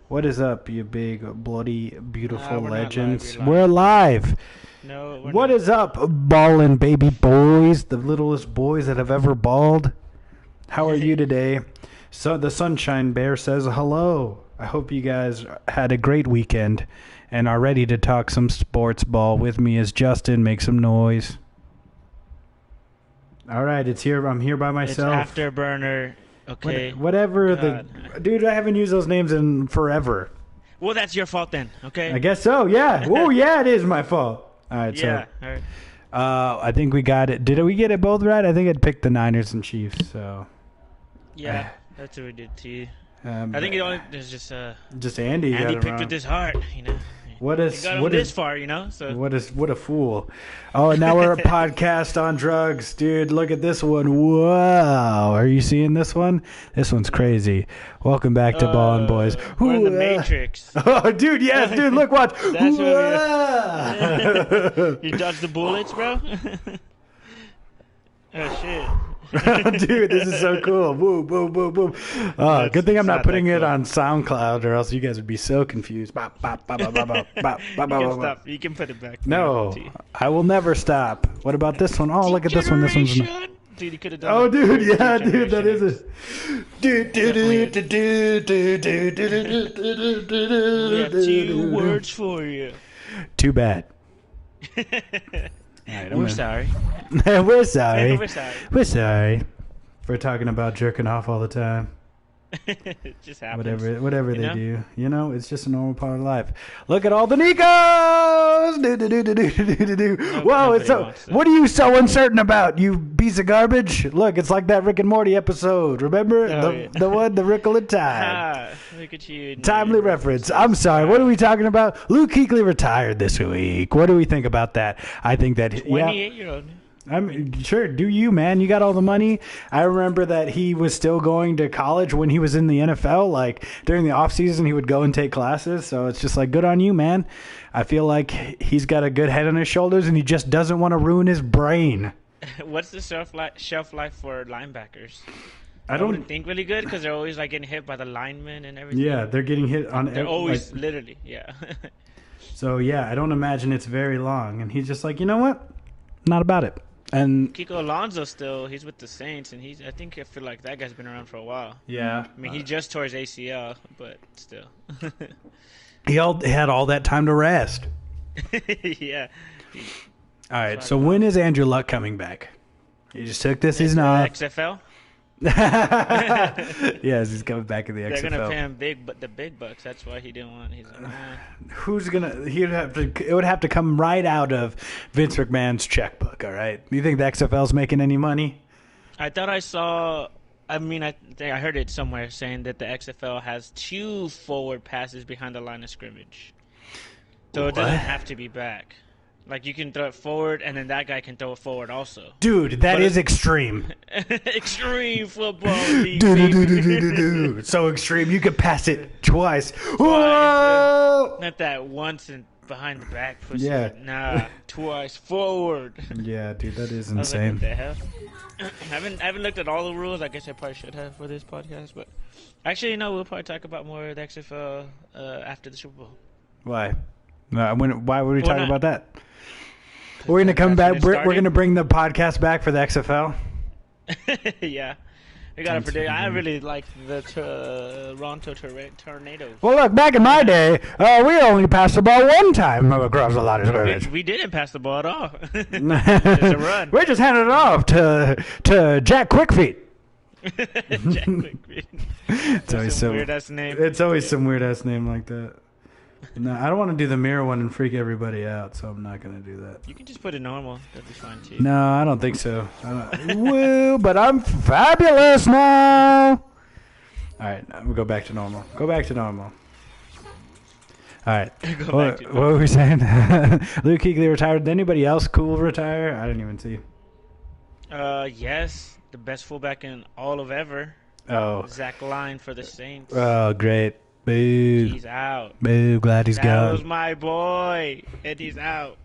What is up, you big, bloody, beautiful We're not legends? live. We're live. No, we're What not. is up, ballin' baby boys? The littlest boys that have ever balled. How are you today? So the Sunshine Bear says hello. I hope you guys had a great weekend and are ready to talk some sports ball. With me is Justin. Make some noise. All right, it's here. I'm here by myself. It's Afterburner. Okay. Whatever God. dude, I haven't used those names in forever. Well, that's your fault then. Okay. I guess so. Yeah. Oh, yeah, it is my fault. All right. Yeah. So, All right. I think we got it. Did we get it both right? I think I'd picked the Niners and Chiefs. So. Yeah. That's what we did too. I think it only there's just Andy. Andy got it picked wrong. with his heart. You know. What He is got him what this is far. You know. So. what a fool. Oh, and now we're a podcast on drugs, dude. Look at this one. Whoa, are you seeing this one? This one's crazy. Welcome back to Ballin' Boys. We're in the Matrix. Oh, dude, yes, dude. Look, watch. That's Whoa. You dodged the bullets, bro. Oh shit. Dude, this is so cool. Boom, boom, boom, boom. Oh, good thing I'm not putting it on Soundcloud, or else you guys would be so confused. Bop, bop, bop, bop, bop, bop, bop, bop, bop. Stop. You can put it back. No, I will never stop. What about this one? Oh, look at this one. This one's. Dude, you could have done. Oh, dude, yeah, Generation dude, that is X. it. Dude, dude, dude, dude, dude, dude, dude, dude, We have 2 words for you. Too bad. All right, We're sorry. We're sorry. We're sorry. We're sorry for talking about jerking off all the time. It just happens. Whatever You they know? do, it's just a normal part of life. Look at all the Nikos. Whoa, it's so. wants that. What are you so uncertain about, you piece of garbage? Look, it's like that Rick and Morty episode. Remember Oh, yeah. the one, the Rickle of Time. Ah, look at you. Timely reference. I'm sorry. What are we talking about? Luke Kuechly retired this week. What do we think about that? I think that 28-year-old. I'm sure. Do you, man? You got all the money. I remember that he was still going to college when he was in the NFL. Like during the off season, he would go and take classes. So it's just like, good on you, man. I feel like he's got a good head on his shoulders, and he just doesn't want to ruin his brain. What's the shelf life for linebackers? I I don't don't think really good because they're always like getting hit by the linemen and everything. Yeah, they're getting hit on. They're always like, literally, yeah. so yeah, I don't imagine it's very long. And he's just like, you know what? Not about it. And Kiko Alonso he's with the Saints, and I feel like that guy's been around for a while. yeah, I mean, he just tore his ACL, but still. he had all that time to rest. Yeah. All right. So when is Andrew Luck coming back? He just took this. He's not. XFL? Yes, he's coming back in the They're gonna XFL. pay him the big bucks. That's why he didn't want. He's like, nah. Who's gonna? It would have to come right out of Vince McMahon's checkbook. All right. You think the XFL's making any money? I thought I saw. I mean, I heard it somewhere saying that the XFL has 2 forward passes behind the line of scrimmage, so it doesn't What? have to be back. Like you can throw it forward, and then that guy can throw it forward also. Dude, that But is extreme. Extreme football league. Dude, so extreme. You could pass it twice. Whoa! Not that once and behind the back push. Yeah. Nah, twice forward. Yeah, dude, that is I was like, what insane. the hell? I haven't looked at all the rules. I guess I probably should have for this podcast, but actually, no. We'll probably talk about more of the XFL after the Super Bowl. Why? Why would we Well, talk not- about that? We're gonna come back. That's when it We're gonna started. bring the podcast back for the XFL. Yeah, we gotta predict. I really like the Toronto Tornadoes. Well, look, back in my day, we only passed the ball one time across the line of scrimmage. We didn't pass the ball at all. It's a run. We just handed it off to Jack Quickfeet. Jack Quickfeet. It's always Some so weird ass name. It's always some weird ass name like that. No, I don't want to do the mirror one and freak everybody out, so I'm not gonna do that. You can just put it normal. That'd be fine too. No, I don't think so. Woo, but I'm fabulous now. All right, we'll go back to normal. Go back to normal. All right. What were we saying? Luke Kuechly retired. Did anybody else cool retire? I didn't even see. Yes, the best fullback in all of ever. Oh. Zach Line for the Saints. Oh, great. Boo. He's out. Boo. Glad he's That was gone. my boy, and he's out.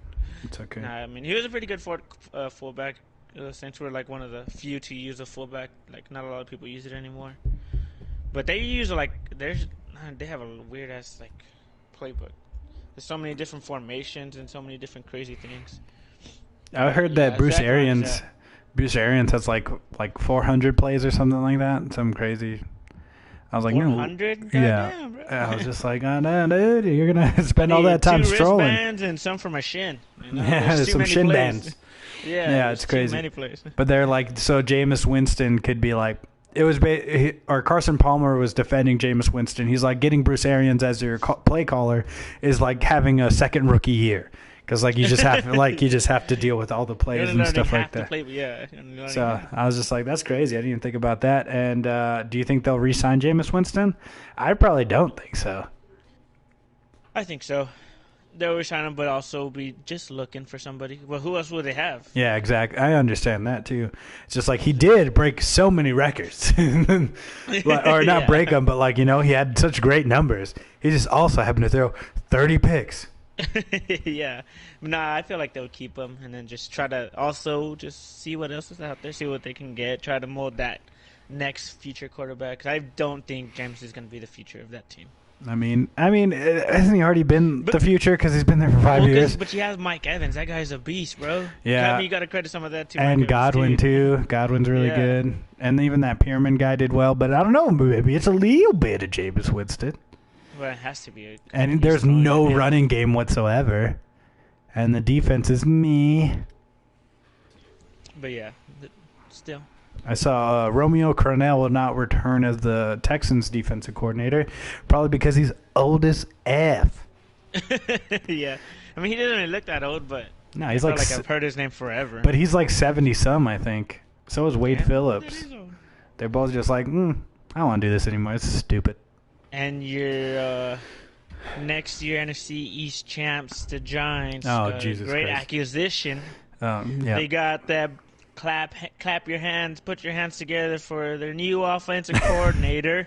It's okay. Nah, I mean, he was a pretty good fullback. Saints were like one of the few to use a fullback. Like, not a lot of people use it anymore. But they use like there's they have a weird ass like playbook. There's so many different formations and so many different crazy things. I heard that Bruce Arians has like 400 plays or something like that. Some crazy. I was like, 400? Yeah. Bro. I was just like, oh no, dude, you're gonna spend all that time 2 strolling. wristbands and some for my shin. You know? Yeah, some shin plays. bands. Yeah, it's crazy. Too many plays. But they're like, so Jameis Winston could be like, it was, or Carson Palmer was defending Jameis Winston. He's like, getting Bruce Arians as your play caller is like having a second rookie year, because like you just have to deal with all the plays and stuff like that. So I was just like, that's crazy. I didn't even think about that. And do you think they'll re-sign Jameis Winston? I probably don't think so. I think so. They'll resign him, but also be just looking for somebody. Well, who else would they have? Yeah, exactly. I understand that too. It's just like he did break so many records, or not break them, but like, you know, he had such great numbers. He just also happened to throw 30 picks. Yeah. Nah, I feel like they'll keep him and then just try to also just see what else is out there, see what they can get, try to mold that next future quarterback. 'Cause I don't think James is going to be the future of that team. I mean, hasn't he already been the future because he's been there for 5 years? But he has Mike Evans. That guy's a beast, bro. Yeah. You got to credit some of that, too. And Godwin, too. Godwin's really good. And even that Pierman guy did well. But I don't know. Maybe it's a little bit of Jameis Winston. Well, it has to be. And there's no running game whatsoever. And the defense is me. But, yeah, still. I saw Romeo Crennel will not return as the Texans defensive coordinator, probably because he's old as F. Yeah. I mean, he doesn't really look that old, but no, he's like I've heard his name forever. But he's like 70-some, I think. So is Wade Phillips. They're both just like, I don't want to do this anymore. It's stupid. And your next year NFC East champs, the Giants. Oh, Jesus Great Christ. Acquisition. Yeah. They got that clap your hands, put your hands together for their new offensive coordinator,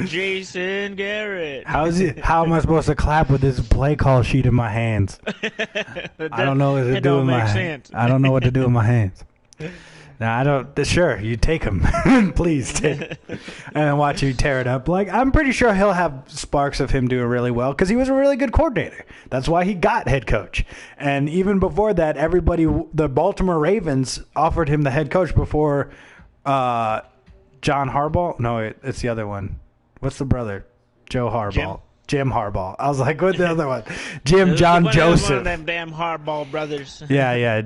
Jason Garrett. How am I supposed to clap with this play call sheet in my hands? I don't know what to do with my hands. I don't know what to do with my hands. Now, I don't. Sure, you take him. Please take him. And then watch you tear it up. Like, I'm pretty sure he'll have sparks of him doing really well because he was a really good coordinator. That's why he got head coach. And even before that, the Baltimore Ravens offered him the head coach before John Harbaugh. No, it's the other one. What's the brother? Joe Harbaugh. Jim Harbaugh. I was like, what's the other one? John Joseph. One of them damn Harbaugh brothers. Yeah.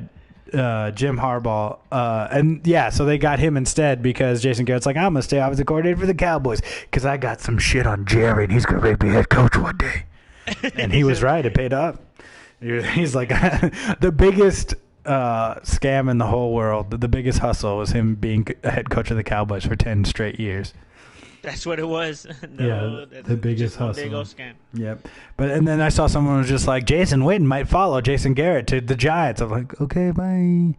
Jim Harbaugh. And yeah, so they got him instead because Jason Garrett's like, I'm going to stay offensive coordinator for the Cowboys because I got some shit on Jerry and he's going to make me head coach one day. And he was right. It paid off. He's like, the biggest scam in the whole world, the biggest hustle was him being a head coach of the Cowboys for 10 straight years. That's what it was. The biggest hustle. Big old scam. Yep. And then I saw someone was just like, Jason Witten might follow Jason Garrett to the Giants. I'm like, okay, bye.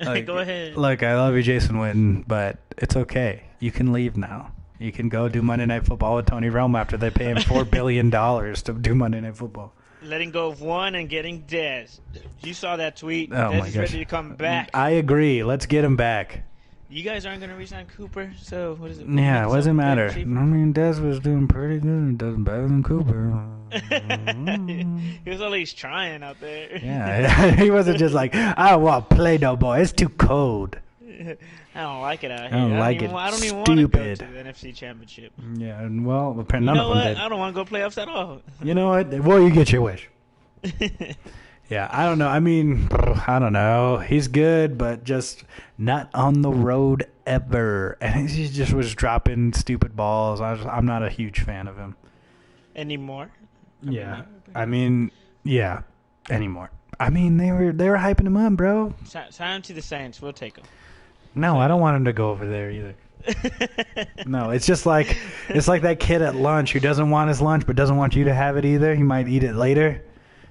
Like, go ahead. Look, I love you, Jason Witten, but it's okay. You can leave now. You can go do Monday Night Football with Tony Romo after they pay him $4 billion to do Monday Night Football. Letting go of one and getting Dez. You saw that tweet. Oh, Dez my is gosh. ready to come back. I agree. Let's get him back. You guys aren't going to resign Cooper, so what is it? Yeah, it doesn't matter. I mean, Dez was doing pretty good. He does better than Cooper. He was at least trying out there. Yeah, he wasn't just like, I want Play-Doh, boy. It's too cold. I don't like it out here. I don't like it. I don't even Stupid. want to go to the NFC Championship. Yeah, and well, apparently You none know of them what? did. I don't want to go playoffs at all. You know what? Well, you get your wish. Yeah, I don't know. I mean, I don't know. He's good, but just not on the road ever. And he just was dropping stupid balls. I'm not a huge fan of him. Anymore? Yeah. I mean, yeah, anymore. I mean, they were hyping him up, bro. Sign him to the Saints. We'll take him. No, I don't want him to go over there either. No, it's just like that kid at lunch who doesn't want his lunch but doesn't want you to have it either. He might eat it later.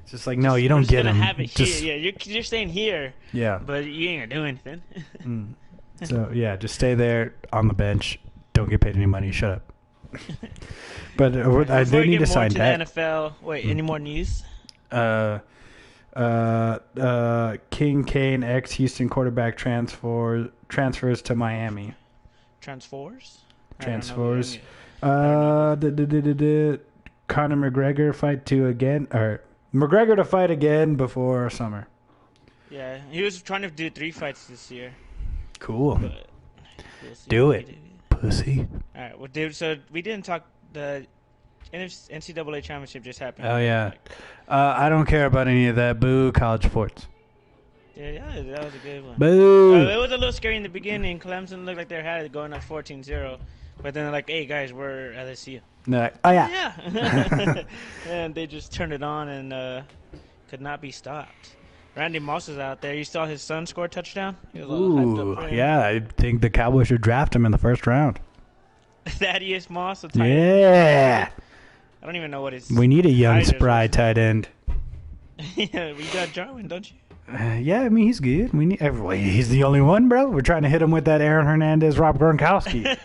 It's just like, no, you don't get him. Have it here. Yeah, you're staying here. Yeah. But you ain't gonna do anything. So, yeah, just stay there on the bench. Don't get paid any money. Shut up. But I do need to sign that. The NFL. Wait, any more news? King Kane, ex-Houston quarterback, transfers to Miami. Transfers? Conor McGregor McGregor to fight again before summer. Yeah, he was trying to do 3 fights this year. Cool. But we'll see Do what it, he do. pussy. All right, well, dude. So we didn't talk. The NCAA championship just happened. Oh yeah. I don't care about any of that. Boo, college sports. Yeah, that was a good one. Boo. It was a little scary in the beginning. Clemson looked like they had it going up 14-0. But then they're like, hey, guys, we're LSU. No, oh, yeah. Yeah. And they just turned it on and could not be stopped. Randy Moss is out there. You saw his son score a touchdown? He was all hyped up for him. Yeah. I think the Cowboys should draft him in the first round. Thaddeus Moss, a tight end. Yeah. I don't even know what his... We need a young, height is. spry tight end. Yeah, we got Jarwin, don't you? Yeah, I mean, he's good. We need everybody. He's the only one, bro. We're trying to hit him with that Aaron Hernandez, Rob Gronkowski.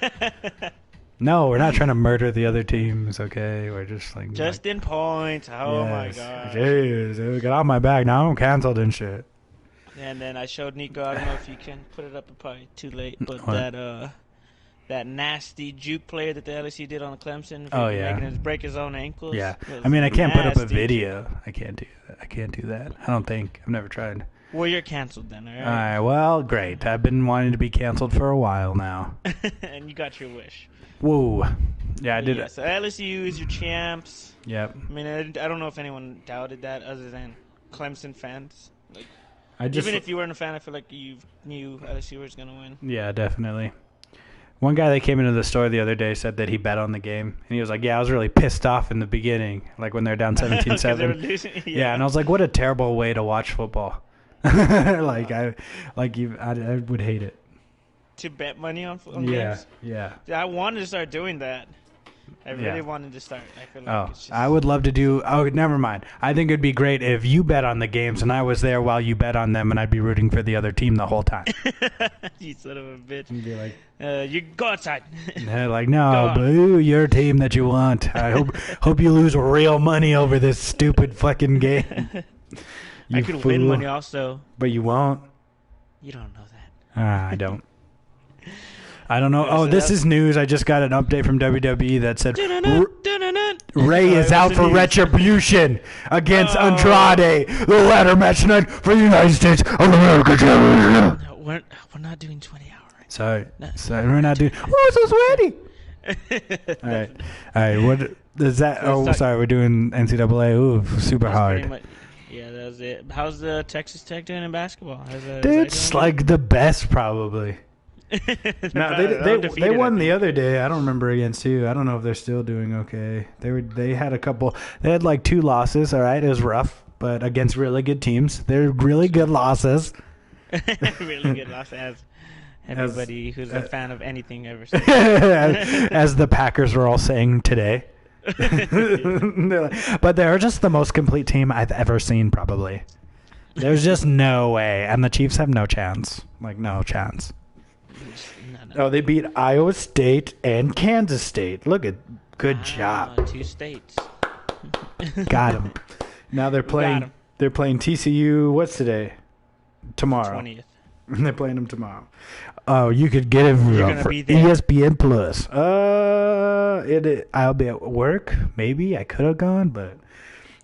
No, we're not trying to murder the other teams, okay? We're just like... Just in points. Oh, yes. my God. Jeez, get off my back now. I'm canceled and shit. And then I showed Nico, I don't know if you can put it up, it's probably too late, but What? that nasty juke player that the LSU did on Clemson, Oh, yeah. making him break his own ankles. Yeah. was I mean, I can't put up a nasty. video. I can't do that. I can't do that. I don't think. I've never tried. Well, you're canceled then, all All right? right, well, great. I've been wanting to be canceled for a while now. And you got your wish. Whoa. Yeah, I did Yeah, it. so LSU is your champs. Yep. I mean, I don't know if anyone doubted that other than Clemson fans. Like, I just, even if you weren't a fan, I feel like you knew LSU was going to win. yeah, definitely. One guy that came into the store the other day said that he bet on the game. And he was like, yeah, I was really pissed off in the beginning, like when they're down 17-7. Yeah, and I was like, what a terrible way to watch football. I would hate it. To bet money on Yeah, games? yeah. I wanted to start doing that. I really Yeah. wanted to start. I feel like Oh, it's just... I would love to do. Oh, never mind. I think it'd be great if you bet on the games and I was there while you bet on them, and I'd be rooting for the other team the whole time. You son of a bitch. And be like, You go outside. they're like, Go no, on. boo, your team that you want. I hope you lose real money over this stupid fucking game. You I could fool. win money also. But you won't. You don't know that. I don't. I don't know. Yeah, Oh, so this that's- is news. I just got an update from WWE that said Dun-dun-dun. Ray is What's out the for news? retribution against Oh. Andrade, the ladder match tonight for the United States of America. No, we're not doing 20 hour. Right? Sorry, No. sorry, we're not doing. Oh, so sweaty. All right. What is that? So Oh, it's sorry, we're doing NCAA. Ooh, super That's pretty hard. much- yeah, that was it. How's the Texas Tech doing in basketball? Dude, it's like the best probably. No, they won the other day. I don't remember against who. I don't know if they're still doing okay. They had a couple. They had like 2 losses. All right, it was rough, but against really good teams. They're really good losses. Really good loss as everybody who's a fan of anything ever said. As the Packers were all saying today. They're like, but they're just the most complete team I've ever seen. Probably. There's just no way, and the Chiefs have no chance. Like no chance. No. Oh, they beat Iowa State and Kansas State. Look at good job. 2 states. Got him. Now they're playing. 'em. They're playing TCU. What's today? Tomorrow. 20th. They're playing them tomorrow. Oh, you could get it You're gonna for be there? ESPN Plus. I'll be at work. Maybe I could have gone, but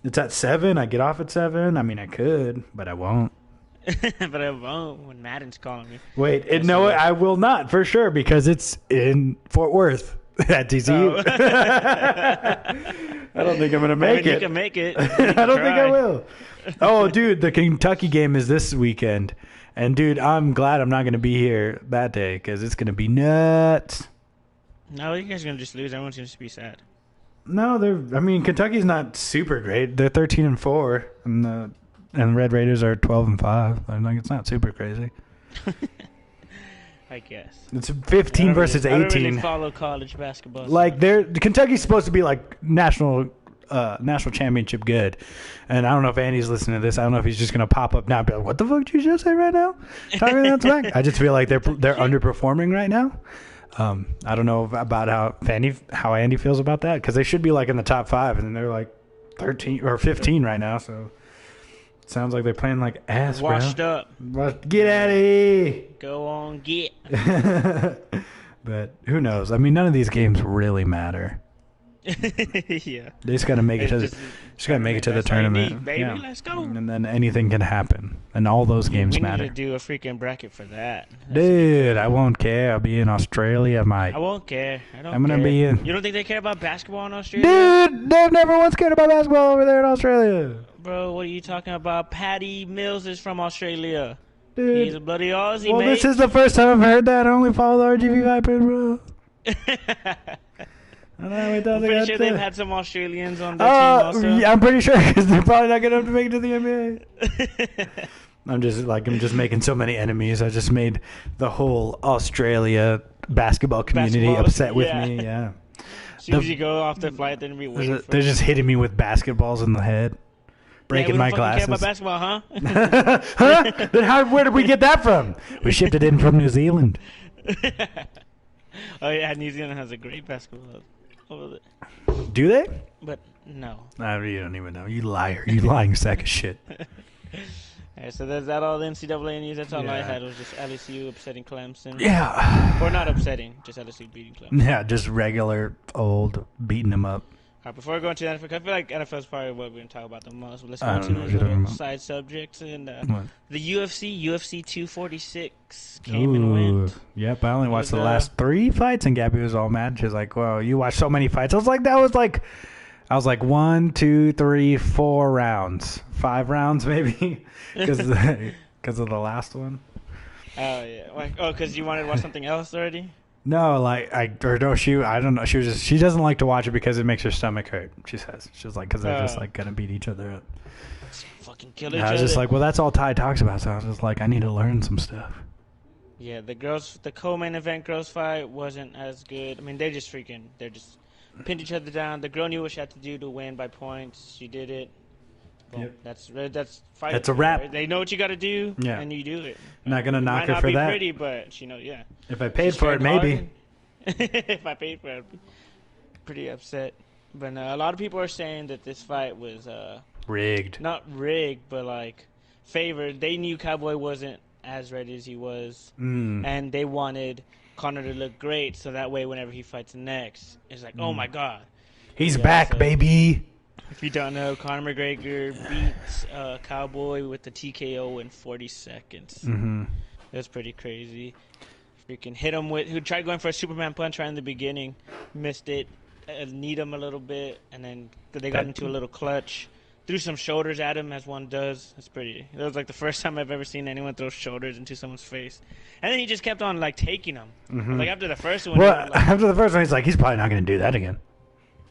it's at 7. I get off at 7. I mean, I could, but I won't. But I won't when Madden's calling me. Wait, Yes, no, you will. I will not for sure because it's in Fort Worth at TCU. Oh. I don't think I'm gonna make You it. can make it. I don't think I will. Oh, dude, the Kentucky game is this weekend, and dude, I'm glad I'm not gonna be here that day because it's gonna be nuts. No, you guys are gonna just lose. Everyone seems to be sad. No, I mean, Kentucky's not super great. They're 13-4, and the Red Raiders are 12-5. I'm like, it's not super crazy. I guess. It's 15 I don't versus really, 18. I don't really follow college basketball. Like Kentucky's supposed to be like national championship good, and I don't know if Andy's listening to this. I don't know if he's just gonna pop up now and be like, "What the fuck did you just say right now?" Talking that smack. I just feel like they're underperforming right now. I don't know about how Andy feels about that because they should be like in the top 5, and they're like 13 or 15 right now. So it sounds like they're playing like ass. Washed bro. up. Get out of here. Go on, get. But who knows? I mean, none of these games really matter. Yeah. They just got to make it to the, That's all you tournament. need, baby. Yeah. Let's go. And then anything can happen. And all those games We matter. need to do a freaking bracket for that. Dude, I won't care. I'll be in Australia. I won't care. I'm going to be in. You don't think they care about basketball in Australia? Dude, they've never once cared about basketball over there in Australia. Bro, what are you talking about? Patty Mills is from Australia. Dude. He's a bloody Aussie, Well, mate. this is the first time I've heard that. I only follow the RGB Vipers, bro. I'm pretty sure they've had some Australians on their team also. Yeah, I'm pretty sure because they're probably not going to make it to the NBA. I'm just making so many enemies. I just made the whole Australia basketball community upset with me. Yeah. As soon as you go off the flight, they're going to be waiting for They're just hitting me with basketballs in the head. Breaking my glasses. Care about basketball, huh? Huh? Then where did we get that from? We shipped it in from New Zealand. Oh yeah, New Zealand has a great basketball over there. Do they? But no. You don't even know. You liar. You lying sack of shit. Alright, so that's that all the NCAA news. That's all I Yeah. had was just LSU upsetting Clemson. Yeah. Or not upsetting, just LSU beating Clemson. Yeah, just regular old beating them up. Alright, before we go into NFL, I feel like NFL is probably what we're going to talk about the most. But let's I go don't into know what those you're talking little about. side subjects. And What? the UFC 246 came and went. Yep, I only watched was, the last 3 fights, and Gabby was all mad. She was like, "Well, you watched so many fights." I was like 1, 2, 3, 4 rounds, 5 rounds maybe, because of the last one. Oh yeah, because you wanted to watch something else already. No, I don't know. She doesn't like to watch it because it makes her stomach hurt. She says she's like because they're just like gonna beat each other up. Fucking kill each And I other. was just like, well, that's all Ty talks about. So I was just like, I need to learn some stuff. Yeah, the co-main event girls fight wasn't as good. I mean, they just pinned each other down. The girl knew what she had to do to win by points. She did it. Boom. Yep. That's fight. That's a wrap. They know what you got to do, Yeah. and you do it. Not gonna knock her Might for not be that. pretty, but she knows. Yeah. If I paid She's for it, trained maybe. hard. If I paid for it, I'd be pretty upset. But a lot of people are saying that this fight was Rigged. not rigged, but like favored. They knew Cowboy wasn't as ready as he was, and they wanted Conor to look great, so that way whenever he fights next, it's like, oh my god, He's Yeah, back, so- baby. if you don't know, Conor McGregor beats Cowboy with the TKO in 40 seconds. Mm-hmm. That's pretty crazy. Freaking hit him who tried going for a Superman punch right in the beginning, missed it, kneed him a little bit, and then they got into a little clutch. Threw some shoulders at him, as one does. That was like the first time I've ever seen anyone throw shoulders into someone's face. And then he just kept on like taking them. Like after the first one, Well, he was, like, after the first one, he's like, he's probably not going to do that again.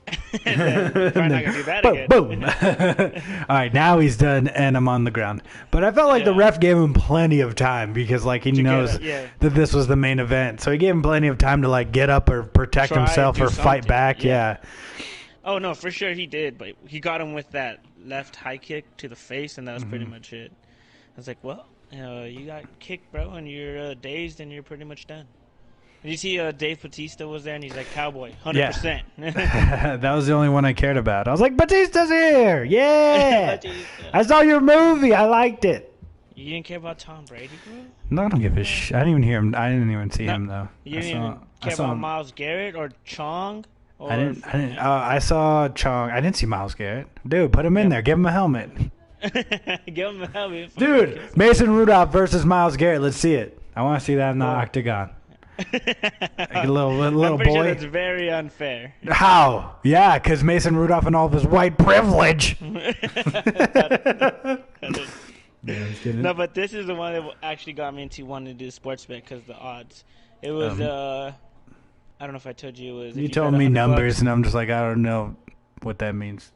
probably not gonna do that again. Boom. All right, now he's done, and I'm on the ground. But I felt like the Yeah. ref gave him plenty of time because, like, he knows yeah. that this was the main event, so he gave him plenty of time to like get up or protect Try, himself do or fight something. back. Yeah. Yeah. Oh no, for sure he did, but he got him with that left high kick to the face, and that was pretty much it. I was like, well, you got kicked, bro, and you're dazed, and you're pretty much done. Did you see Dave Bautista was there, and he's like, Cowboy, 100%. That was the only one I cared about. I was like, Batista's here! Yeah! Bautista. I saw your movie. I liked it. You didn't care about Tom Brady, bro? No, I don't give a shit. I didn't even hear him. I didn't even see No, him though. You I didn't saw- even I care saw about him. Myles Garrett or Chong? Or I didn't. I saw Chong. I didn't see Myles Garrett. Dude, put him in there. Give him a helmet. Give him a helmet. Dude, Mason Rudolph versus Myles Garrett. Let's see it. I want to see that in the octagon. Like a little I'm pretty sure boy. that's very unfair. How? Yeah, because Mason Rudolph and all of his white privilege. No, but this is the one that actually got me into wanting to do sports bet because the odds. It was I don't know if I told you it was. You if bet told me $100 numbers, and I'm just like, I don't know what that means.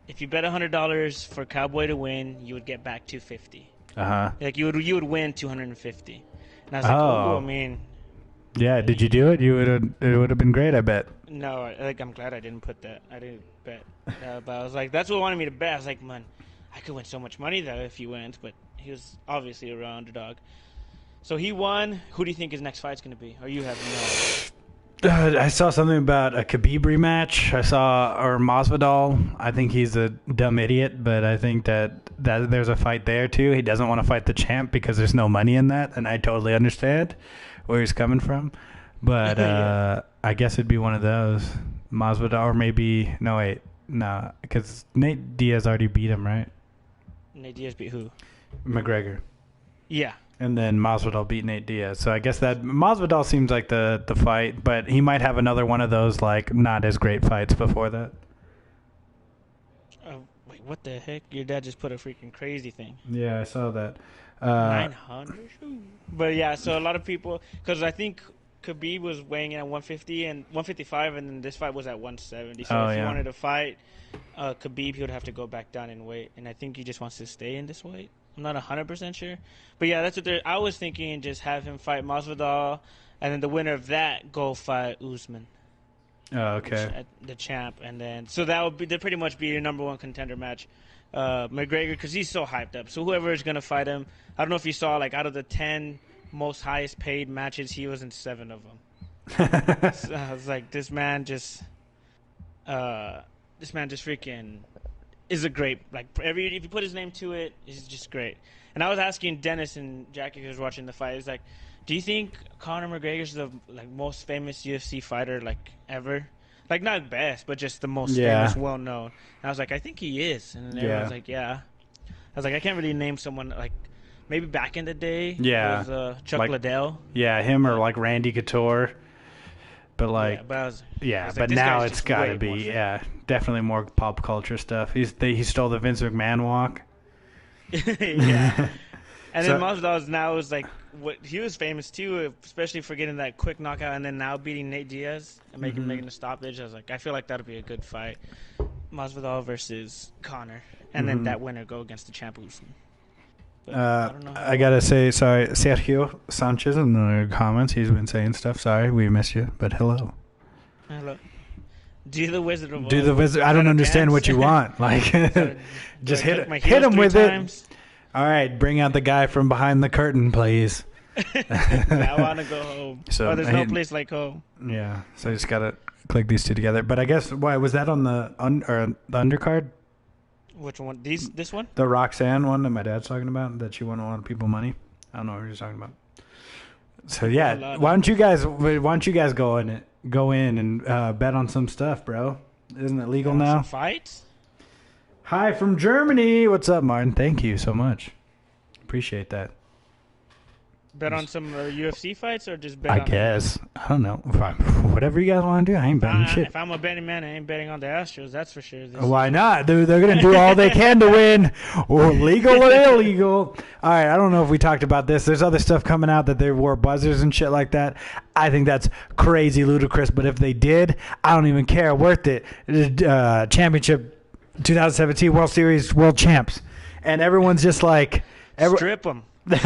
If you bet $100 for Cowboy to win, you would get back $250. Uh-huh. Like you would win $250. And I was like, Oh. oh, I mean, Yeah, did you do it? It would have been great, I bet. no, like I'm glad I didn't put that. I didn't bet. But I was like, that's what wanted me to bet. I was like, man, I could win so much money though if he wins. But he was obviously a real underdog. So he won. Who do you think his next fight's going to be? Or you have no. I saw something about a Khabib rematch. Or Masvidal. I think he's a dumb idiot, but I think that there's a fight there too. He doesn't want to fight the champ because there's no money in that, and I totally understand where he's coming from. But Yeah. I guess it'd be one of those. Masvidal, or maybe no, because Nate Diaz already beat him, right? Nate Diaz beat who? McGregor. Yeah. And then Masvidal beat Nate Diaz. So I guess that Masvidal seems like the fight, but he might have another one of those like not as great fights before that. Wait, what the heck? Your dad just put a freaking crazy thing. Yeah, I saw that. 900? But yeah, so a lot of people, because I think Khabib was weighing in at 150 and 155, and then this fight was at 170. So if he wanted to fight Khabib, he would have to go back down in weight, and I think he just wants to stay in this weight. I'm not 100% sure, but yeah, that's what I was thinking. Just have him fight Masvidal, and then the winner of that go fight Usman. Oh, okay. The champ, and then so that would pretty much be your number one contender match. McGregor, because he's so hyped up. So whoever is gonna fight him, I don't know if you saw, like, out of the 10 most highest paid matches, he was in 7 of them. So I was like, this man just freaking is a great, like, if you put his name to it, he's just great. And I was asking Dennis and Jackie, who was watching the fight, he's like, do you think Conor McGregor's the most famous UFC fighter ever? Like, not best, but just the most famous, well known. And I was like, I think he is. And everyone was like, yeah. I was like, I can't really name someone maybe back in the day. Yeah. It was Chuck Liddell. Yeah, him or Randy Couture. But but now it's got to be definitely more pop culture stuff. He stole the Vince McMahon walk. Yeah. And then Masvidal now is what he was famous too, especially for getting that quick knockout and then now beating Nate Diaz and making a stoppage. I was like, I feel like that'll be a good fight. Masvidal versus Conor, and then that winner go against the champ Usman. I gotta say, sorry, Sergio Sanchez in the comments. He's been saying stuff. Sorry, we miss you, but hello. Hello. Do the Wizard of Oz. Do the Wizard. I don't understand what you want. Just hit him with it. All right, bring out the guy from behind the curtain, please. I want to go home. So there's no place like home. Yeah, so I just gotta click these two together. But I guess why was that on the undercard? Which one? This one? The Roxanne one that my dad's talking about, that she won a lot of people money. I don't know what you're talking about. So yeah, why don't you guys go in and bet on some stuff, bro? Isn't it legal now? Some fights? Hi from Germany. What's up, Martin? Thank you so much. Appreciate that. Bet on some UFC fights or just bet I guess. I don't know. Whatever you guys want to do. I ain't betting shit. If I'm a betting man, I ain't betting on the Astros. That's for sure. Why not? They're going to do all they can to win, or legal or illegal. All right, I don't know if we talked about this. There's other stuff coming out that they wore buzzers and shit like that. I think that's crazy ludicrous, but if they did, I don't even care. Worth it. Championship 2017 World Series World Champs. And everyone's just like... Strip them.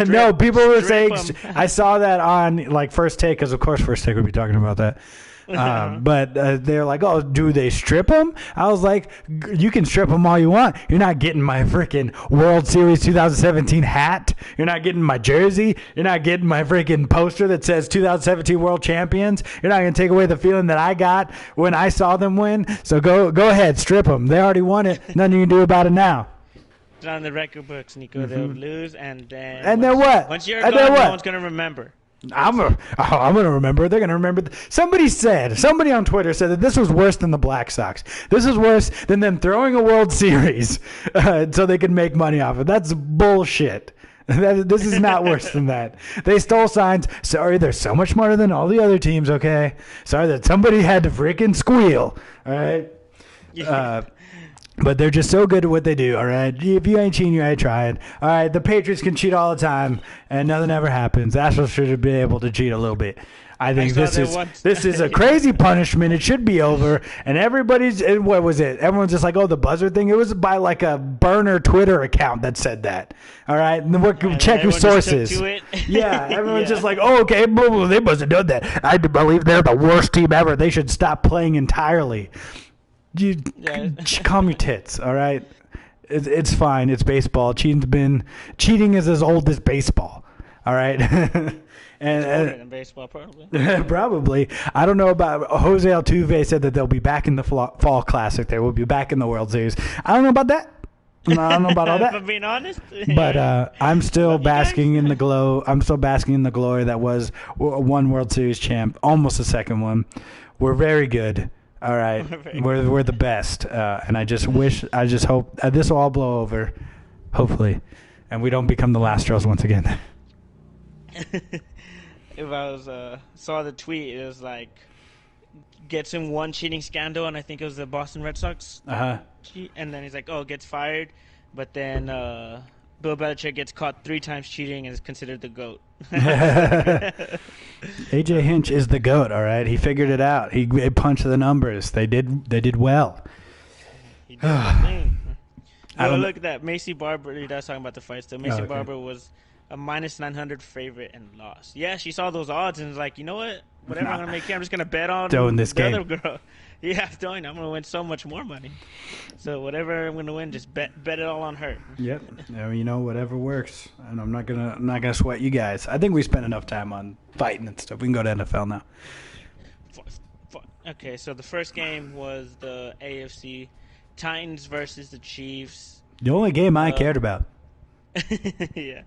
No, people were saying... I saw that on First Take, because of course First Take would be talking about that. But they're like, oh, do they strip them? I was like, you can strip them all you want. You're not getting my freaking World Series 2017 hat. You're not getting my jersey. You're not getting my freaking poster that says 2017 World Champions. You're not going to take away the feeling that I got when I saw them win. So go ahead, strip them. They already won it. Nothing you can do about it now. It's on the record books, Nico. They'll lose, and then... And then what? Once you're gone, no one's going to remember. I'm gonna remember. They're gonna remember. Somebody on Twitter said that this was worse than the Black Sox. This is worse than them throwing a World Series so they could make money off it. That's bullshit. This is not worse than that. They stole signs. Sorry, they're so much smarter than all the other teams. Okay, sorry that somebody had to freaking squeal. All right. Yeah. But they're just so good at what they do, all right? If you ain't cheating, you ain't trying. All right, the Patriots can cheat all the time, and nothing ever happens. Astros should be able to cheat a little bit. I think this is a crazy punishment. It should be over. And everybody's, what was it? Everyone's just like, oh, the buzzer thing. It was by a burner Twitter account that said that. All right, and check your sources. Yeah, everyone's just like, oh, okay, blah, blah, they must have done that. I believe they're the worst team ever. They should stop playing entirely. Calm your tits, all right? It's fine. It's baseball. Cheating is as old as baseball, all right? And older than baseball, probably. Probably. I don't know about Jose Altuve said that they'll be back in the fall classic. They will be back in the World Series. I don't know about that. I don't know about all that. If I'm being honest. But I'm still Love you guys. basking in the glow. I'm still basking in the glory that was one World Series champ, almost a second one. We're very good. All right, we're the best, and I just hope this will all blow over, hopefully, and we don't become the last Astros once again. If I was saw the tweet, it was like gets in one cheating scandal, and I think it was the Boston Red Sox. Cheat, and then he's like, "Oh, gets fired," but then Bill Belichick gets caught 3 times cheating and is considered the GOAT. AJ Hinch is the GOAT. All right, he figured it out. He punched the numbers. They did well. He did the thing. Look at that. Macy Barber. That's talking about the fights. Though Macy Barber was a -900 favorite and lost. Yeah, she saw those odds and was like, you know what? Whatever I'm gonna make here, I'm just gonna bet on this the game. other girl. Yeah, I'm gonna win so much more money. So whatever I'm gonna win, just bet it all on her. Yep. Whatever works. And I'm not gonna sweat you guys. I think we spent enough time on fighting and stuff. We can go to NFL now. Okay, so the first game was the AFC Titans versus the Chiefs. The only game I cared about. Yeah.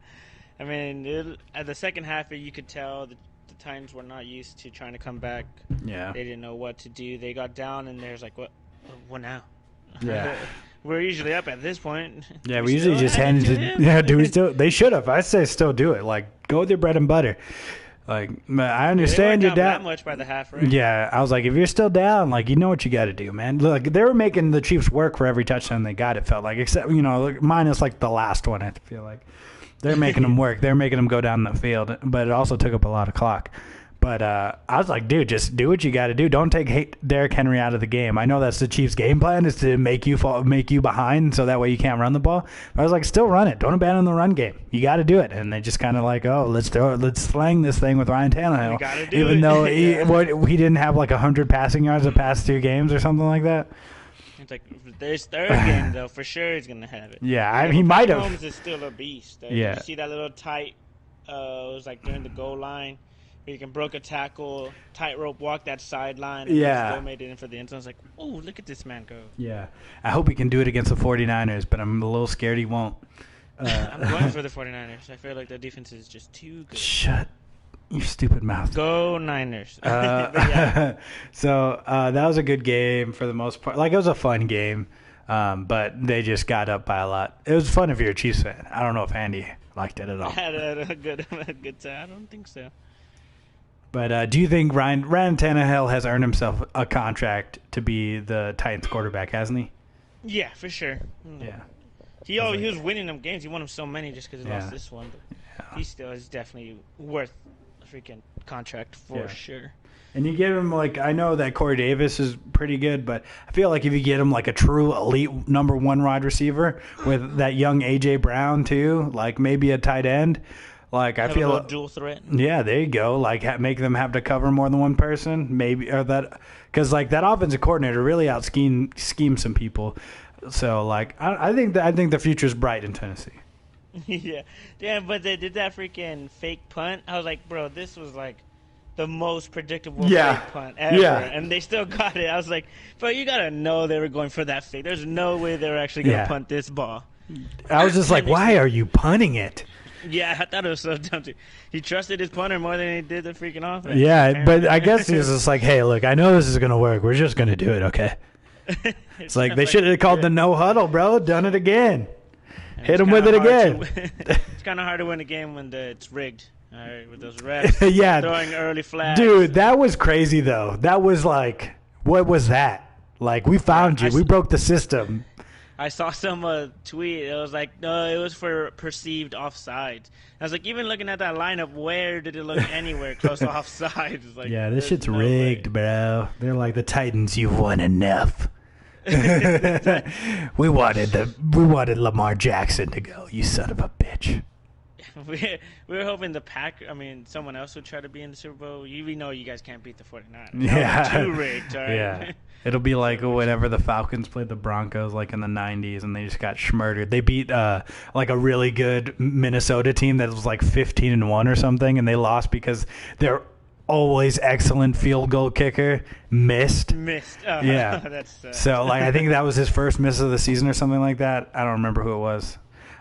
I mean, at the second half, you could tell the Titans were not used to trying to come back. Yeah. They didn't know what to do. They got down, and there's like, what now? Yeah. We're usually up at this point. Yeah, we usually just hand it to. Yeah, do we still? They should have. I say still do it. Like, go with your bread and butter. Like, I understand they you're weren't down down. that much by the half, right? Yeah, I was like, if you're still down, like, you know what you got to do, man. Look, they were making the Chiefs work for every touchdown they got. It felt like, except minus like the last one. I feel like they're making them work. They're making them go down the field, but it also took up a lot of clock. But I was like, dude, just do what you got to do. Don't take Derrick Henry out of the game. I know that's the Chiefs' game plan is to make you behind, so that way you can't run the ball. But I was like, still run it. Don't abandon the run game. You got to do it. And they just kind of like, oh, let's slang this thing with Ryan Tannehill. You gotta do even it. though he didn't have like 100 passing yards the past 2 games or something like that. It's like this third game though, for sure he's gonna have it. Yeah, he might have. Mahomes is still a beast. Yeah. You see that little tight? It was like during the goal line. You can broke a tackle, tightrope walk that sideline, and still made it in for the end zone. I was like, oh, look at this man go. Yeah. I hope he can do it against the 49ers, but I'm a little scared he won't. I'm going for the 49ers. I feel like their defense is just too good. Shut your stupid mouth. Go Niners. So that was a good game for the most part. Like, it was a fun game, but they just got up by a lot. It was fun if you're a Chiefs fan. I don't know if Andy liked it at all. I had a good time. I don't think so. But do you think Ryan Tannehill has earned himself a contract to be the Titans quarterback, hasn't he? Yeah, for sure. Yeah. He was winning them games. He won them so many just because he lost this one. But he still is definitely worth a freaking contract for sure. And you give him, like, I know that Corey Davis is pretty good, but I feel like if you get him, like, a true elite number 1 wide receiver with that young A.J. Brown, too, like maybe a tight end, like, I feel a dual threat. Yeah, there you go. Like, make them have to cover more than one person, maybe, or that, because like that offensive coordinator really schemes some people. So like, I think the future's bright in Tennessee. yeah, but they did that freaking fake punt. I was like, bro, this was like the most predictable fake punt ever, and they still got it. I was like, bro, you gotta know they were going for that fake. There's no way they were actually gonna punt this ball. I was just like, why are you punting it? Yeah, I thought it was so dumb too. He trusted his punter more than he did the freaking offense. Yeah, apparently. But I guess he was just like, hey, look, I know this is gonna work. We're just gonna do it, okay? It's like they should have called the no huddle, bro. Done it again. Hit him with it again. It's kind of hard to win a game when it's rigged. All right, with those refs throwing early flags. Dude, that was crazy though. That was like, what was that? Like, we found you. We broke the system. I saw some tweet. It was like, no, it was for perceived offsides. I was like, even looking at that lineup, where did it look anywhere close to offsides? Like, yeah, this shit's rigged, bro. They're like, the Titans, you've won enough. we wanted Lamar Jackson to go. You son of a bitch. We were hoping someone else would try to be in the Super Bowl. We know you guys can't beat the 49ers. Yeah. Too rigged, all right? Yeah. It'll be like whenever the Falcons played the Broncos, like in the 90s, and they just got schmurdered. They beat like a really good Minnesota team that was like 15-1 or something, and they lost because their always excellent field goal kicker, missed. Yeah. That's so like I think that was his first miss of the season or something like that. I don't remember who it was.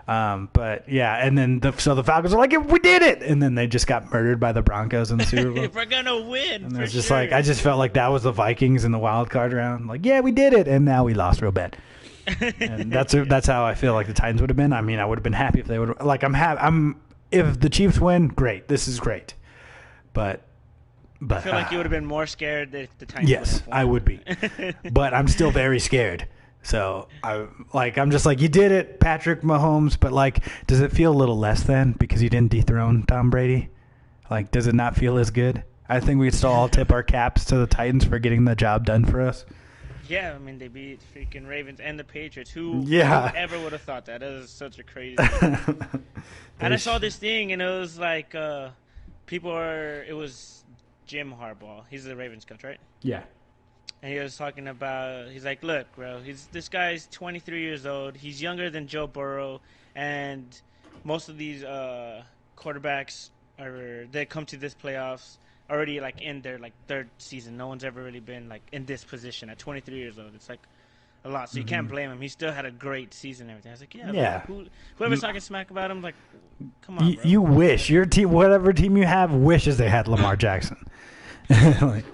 But yeah, and then the Falcons are like, we did it, and then they just got murdered by the Broncos in the Super Bowl. We're gonna win. And it's just like I just felt like that was the Vikings in the wild card round. Like, yeah, we did it, and now we lost real bad. And that's how I feel like the Titans would have been. I mean, I would have been happy if they would. Like, if the Chiefs win, great. This is great. But I feel like you would have been more scared if the Titans. Yes, I would be. But I'm still very scared. So I'm just like, you did it, Patrick Mahomes. But like, does it feel a little less than because you didn't dethrone Tom Brady? Like, does it not feel as good? I think we could still all tip our caps to the Titans for getting the job done for us. Yeah, I mean, they beat freaking Ravens and the Patriots. Who ever would have thought that? That was such a crazy thing. And I saw this thing, and it was like, it was Jim Harbaugh. He's the Ravens coach, right? Yeah. And he was talking about, he's like, look, bro, this guy's 23 years old. He's younger than Joe Burrow, and most of these quarterbacks they come to this playoffs already like in their like third season. No one's ever really been like in this position at 23 years old. It's like a lot, so you can't blame him. He still had a great season and everything. I was like, yeah. Whoever's talking smack about him, like, come on, bro. You wish your team, whatever team you have, wishes they had Lamar Jackson. Like,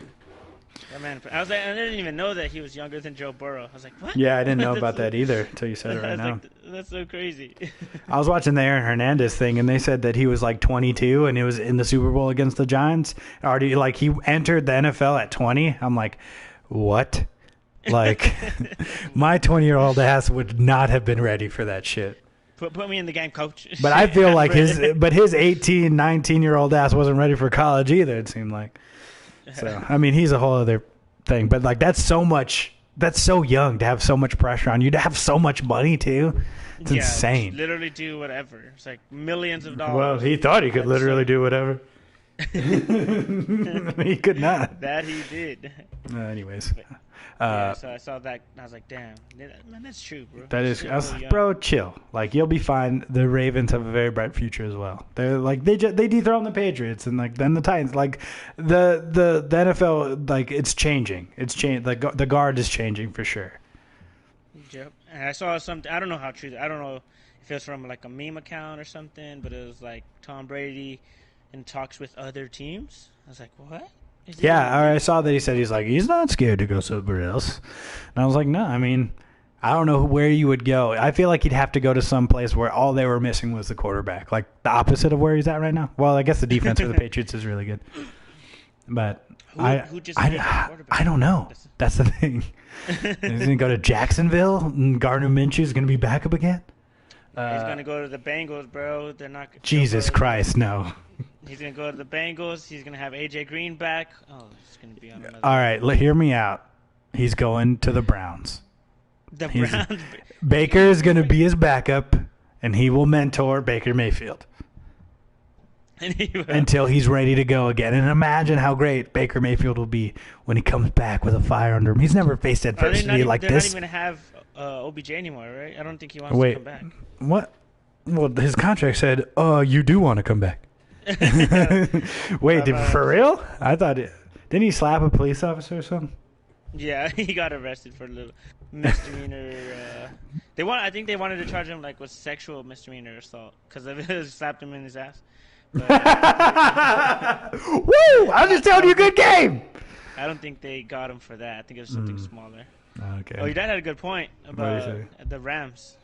yeah, man, I didn't even know that he was younger than Joe Burrow. I was like, what? Yeah, I didn't know about that either until you said it right now. Like, that's so crazy. I was watching the Aaron Hernandez thing, and they said that he was like 22, and it was in the Super Bowl against the Giants. Already, like, he entered the NFL at 20. I'm like, what? Like, my 20-year-old ass would not have been ready for that shit. Put me in the game, coach. But I feel like his 18, 19-year-old ass wasn't ready for college either, it seemed like. So, I mean, he's a whole other thing. But, like, that's so young to have so much pressure on you, to have so much money, too. It's insane. Literally do whatever. It's like millions of dollars. Well, he thought he could literally do whatever. He could not. That he did. Anyways. So I saw that, and I was like, damn. Man, that's true, bro. That is, bro, chill. Like, you'll be fine. The Ravens have a very bright future as well. They're like, they dethrone the Patriots, and like then the Titans. Like, the NFL, like, it's changing. It's changed. Like, the guard is changing for sure. Yep. And I saw something. I don't know how true. I don't know if it was from like a meme account or something, but it was like Tom Brady in talks with other teams. I was like, what? Yeah, I saw that he's not scared to go somewhere else. And I was like, no, I mean, I don't know where you would go. I feel like he'd have to go to some place where all they were missing was the quarterback, like the opposite of where he's at right now. Well, I guess the defense for the Patriots is really good. But who just I don't know. That's the thing. He's going to go to Jacksonville, and Gardner Minshew's going to be back up again? He's going to go to the Bengals, bro. They're not. Jesus Christ, no. He's going to go to the Bengals. He's going to have A.J. Green back. Oh, it's going to be on another. All right, hear me out. He's going to the Browns. Browns? Baker is going to be his backup, and he will mentor Baker Mayfield. Until he's ready to go again. And imagine how great Baker Mayfield will be when he comes back with a fire under him. He's never faced adversity like this. They're not even going to have OBJ anymore, right? I don't think he wants to come back. What? Well, his contract said, you do want to come back. Wait, for real? I thought didn't he slap a police officer or something? Yeah, he got arrested for a little misdemeanor. I think they wanted to charge him like with sexual misdemeanor assault because it slapped him in his ass. But, woo! I'm just telling you, good game. I don't think they got him for that. I think it was something smaller. Okay. Oh, your dad had a good point about the Rams.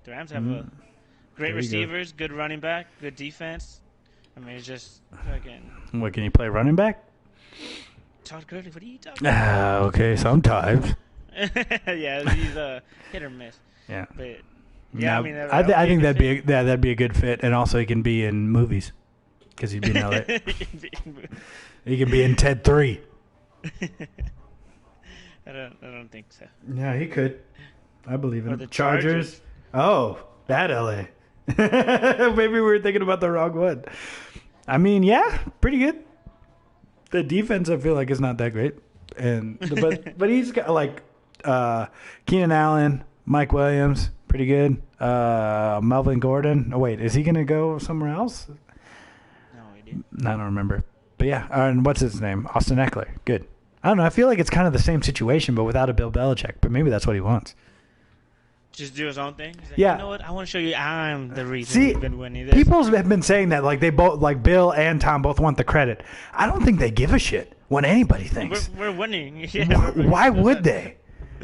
The Rams have great receivers, good running back, good defense. I mean, it's just fucking. What, can you play running back? Todd Gurley, what are you talking about? Okay, sometimes. Yeah, he's hit or miss. Yeah. But yeah, now, I mean, I think that'd be a good fit, and also he can be in movies because he'd be in LA. He can be in Ted 3. I don't think so. Yeah, he could. I believe in the Chargers. Oh, bad LA. Maybe we were thinking about the wrong one. I mean, yeah, pretty good. The defense, I feel like, is not that great, but he's got like Keenan Allen, Mike Williams, pretty good. Melvin Gordon. Oh wait, is he gonna go somewhere else? No idea. I don't remember. But yeah, and what's his name? Austin Eckler. Good. I don't know. I feel like it's kind of the same situation, but without a Bill Belichick. But maybe that's what he wants. Just do his own thing. He's like, Yeah. You know what? I want to show you I'm the reason we've been winning this. People have been saying that, like they both, like Bill and Tom, both want the credit. I don't think they give a shit what anybody thinks. We're winning. Yeah, Why would they?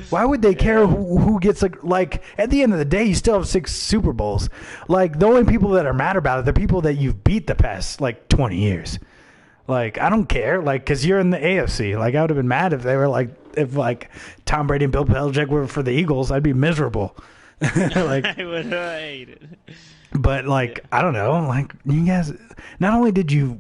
Why would they care who gets like? At the end of the day, you still have 6 Super Bowls. Like the only people that are mad about it, the people that you've beat the past like 20 years. Like I don't care, like because you're in the AFC. Like I would have been mad if they were like if Tom Brady and Bill Belichick were for the Eagles. I'd be miserable. Like I would hate it. But like I don't know, like you guys. Not only did you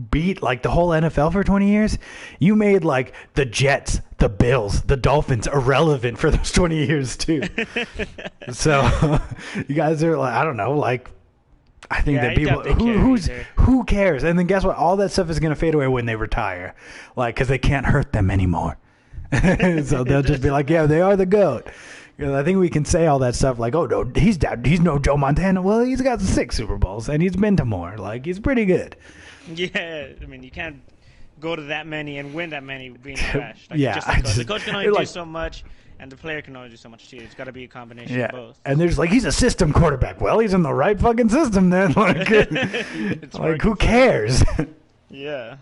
beat like the whole NFL for 20 years, you made like the Jets, the Bills, the Dolphins irrelevant for those 20 years too. So you guys are like I don't know, like. I think that people who cares, and then guess what? All that stuff is going to fade away when they retire, like because they can't hurt them anymore. So they'll just be like, "Yeah, they are the GOAT." I think we can say all that stuff like, "Oh no, he's no Joe Montana." Well, he's got 6 Super Bowls and he's been to more. Like he's pretty good. Yeah, I mean you can't go to that many and win that many being trash. Like, Yeah, the coach can only do so much. And the player can only do so much too. It's got to be a combination of both. And there's like he's a system quarterback. Well, he's in the right fucking system then. Like, like who cares? Yeah.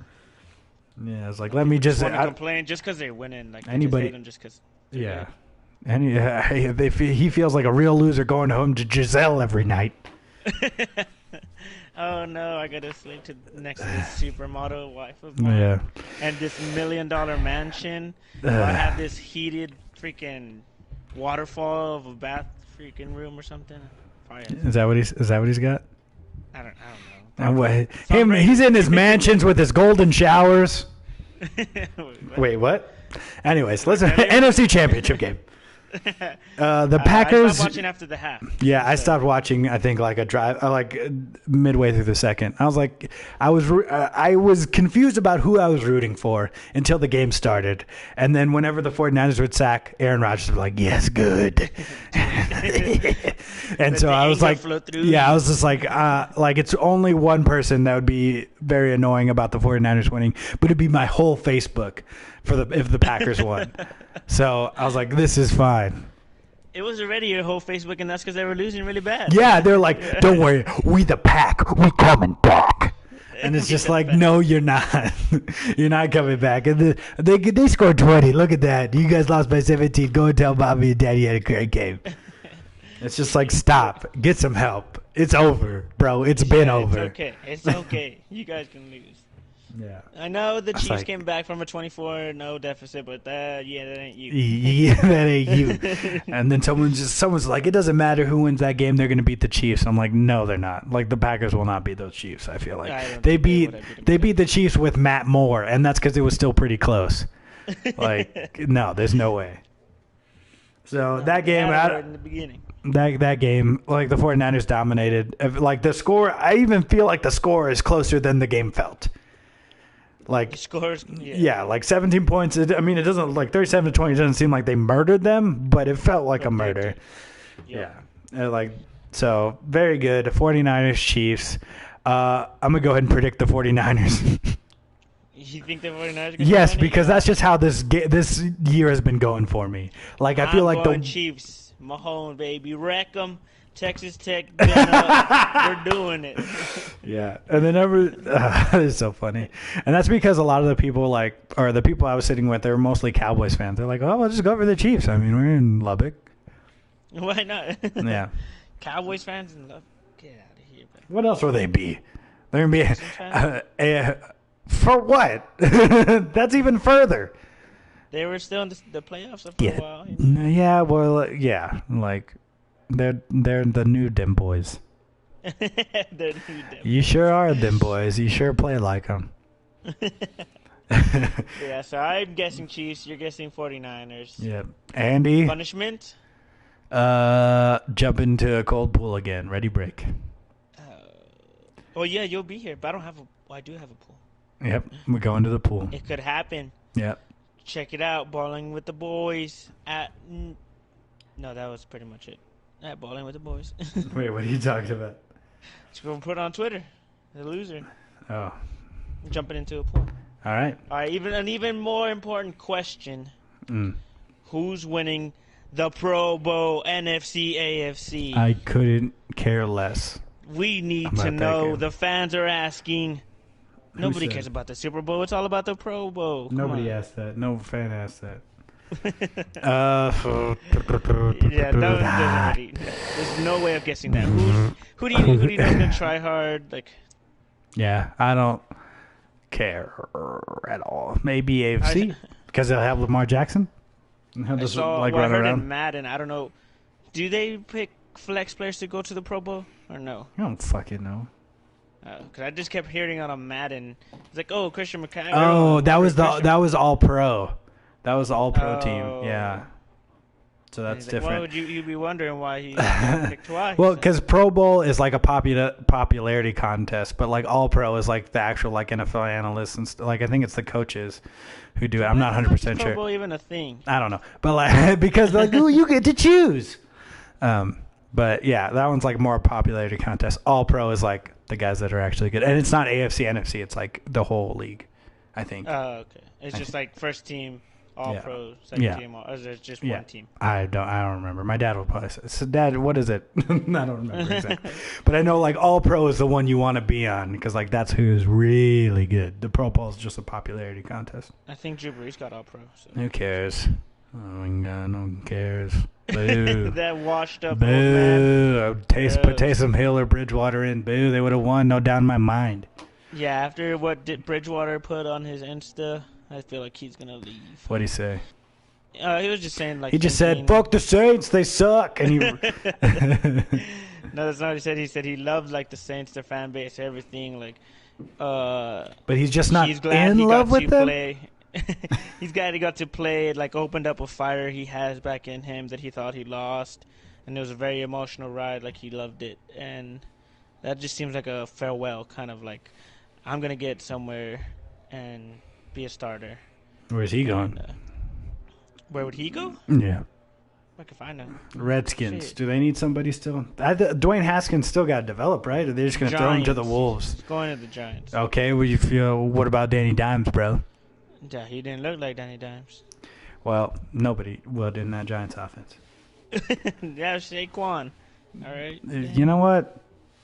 Yeah, it's like let me just complain just because they're winning. Like anybody, just because. Yeah. And he feels like a real loser going home to Giselle every night. Oh no, I gotta sleep next to this supermodel wife of mine. Yeah. And this $1 million mansion. I have this heated freaking waterfall of a bath freaking room or something. Is that what he's got? I don't know. He's in his mansions with his golden showers. Wait, what? Anyways, listen. NFC Championship game. The Packers. I stopped watching after the half. Yeah, I stopped watching. I think like midway through the second. I was like, I was confused about who I was rooting for until the game started, and then whenever the 49ers would sack, Aaron Rodgers would be like, "Yes, good." And so I was like, I was just like it's only one person that would be very annoying about the 49ers winning, but it'd be my whole Facebook if the Packers won. So I was like, this is fine. It was already your whole Facebook, and that's because they were losing really bad. Yeah, they're like, don't worry, we the Pack, we coming back. And it's just like, no, you're not. You're not coming back. And they scored 20. Look at that. You guys lost by 17. Go and tell Mommy and Daddy you had a great game. It's just like, stop. Get some help. It's over, bro. It's been over. It's okay. It's okay. You guys can lose. Yeah. I know the Chiefs came back from a 24-0 deficit, but that ain't you. Yeah, that ain't you. And then someone's like, it doesn't matter who wins that game, they're going to beat the Chiefs. I'm like, no, they're not. Like the Packers will not beat those Chiefs. I feel like they beat the Chiefs with Matt Moore, and that's because it was still pretty close. Like, no, there's no way. So that game in the beginning. That game, like the 49ers dominated. Like the score, I even feel like the score is closer than the game felt. Like the scores, like 17 points. It doesn't like 37-20. It doesn't seem like they murdered them, but it felt like a murder. Yeah, so very good. 49ers Chiefs. I'm gonna go ahead and predict the 49ers. You think the 49ers? Yes, because that's just how this year has been going for me. Like I feel like the Chiefs, Mahomes, baby, wreck them. Texas Tech, we're doing it. Yeah, and then it's so funny, and that's because a lot of the people the people I was sitting with, they were mostly Cowboys fans. They're like, "Oh, we'll just go for the Chiefs." I mean, we're in Lubbock. Why not? Yeah, Cowboys fans in Lubbock. Get out of here, bro. What else will they be? They're gonna be for what? That's even further. They were still in the playoffs for a while. Yeah, well, yeah, like. They're the new dim boys. You sure are dim boys. You sure play like them. Yeah, so I'm guessing Chiefs. You're guessing 49ers. Yep. Andy. Punishment? Jump into a cold pool again. Ready, break. Oh, yeah, you'll be here, but I don't have I do have a pool. Yep, we're going to the pool. It could happen. Yep. Check it out. Bowling with the boys at... No, that was pretty much it. At Bowling with the Boys. Wait, what are you talking about? Just go put it on Twitter. The loser. Oh. jumping into a point. All right. All right. An even more important question: Who's winning the Pro Bowl, NFC, AFC? I couldn't care less. We need to know. The fans are asking. Nobody cares about the Super Bowl. It's all about the Pro Bowl. Nobody asked that. No fan asked that. Yeah, there's no way of guessing that. Who do you know is gonna try hard? Like, yeah, I don't care at all. Maybe AFC because they'll have Lamar Jackson. And he'll just I run heard around. in Madden. I don't know. Do they pick flex players to go to the Pro Bowl or no? I don't fucking know. Because I just kept hearing on a Madden. It's like, oh, Christian McCaffrey. Oh, that was all pro. That was the all pro team. Yeah. So that's different. Why would you'd be wondering why he picked twice? Well, because Pro Bowl is like a popularity contest, but like all pro is like the actual like NFL analysts and like I think it's the coaches who do it. I'm not 100% sure. Pro Bowl even a thing? I don't know, but like because like ooh, you get to choose. But yeah, that one's like more a popularity contest. All pro is like the guys that are actually good, and it's not AFC, NFC. It's like the whole league, I think. Oh, okay. It's just like first team. All pro, second team, or is it just one team? I don't remember. My dad would probably say, so Dad, what is it? I don't remember exactly. But I know like all pro is the one you want to be on because like that's who's really good. The Pro Bowl is just a popularity contest. I think Drew Brees got all pro. So. Who cares? Oh my God, no one cares. Boo. That washed up Boo. old man. Put Taysom Hill or Bridgewater in. Boo. They would have won. No doubt in my mind. Yeah, after what did Bridgewater put on his Insta, I feel like he's gonna leave. What'd he say? He was just saying like he just said, "Fuck the Saints, they suck." And he no, that's not what he said. He said he loved like the Saints, their fan base, everything. Like, but he's just not in love with them. He's glad he got to play. It like opened up a fire he has back in him that he thought he lost, and it was a very emotional ride. Like he loved it, and that just seems like a farewell, kind of like I'm gonna get somewhere and be a starter. Where's he going? Where would he go? Yeah. I can find him. Redskins. Shit. Do they need somebody still? Dwayne Haskins still got to develop, right? Or they're just going to throw him to the Wolves? He's going to the Giants. Okay. What about Danny Dimes, bro? Yeah, he didn't look like Danny Dimes. Well, nobody would in that Giants offense. Yeah, Saquon. All right. You know what?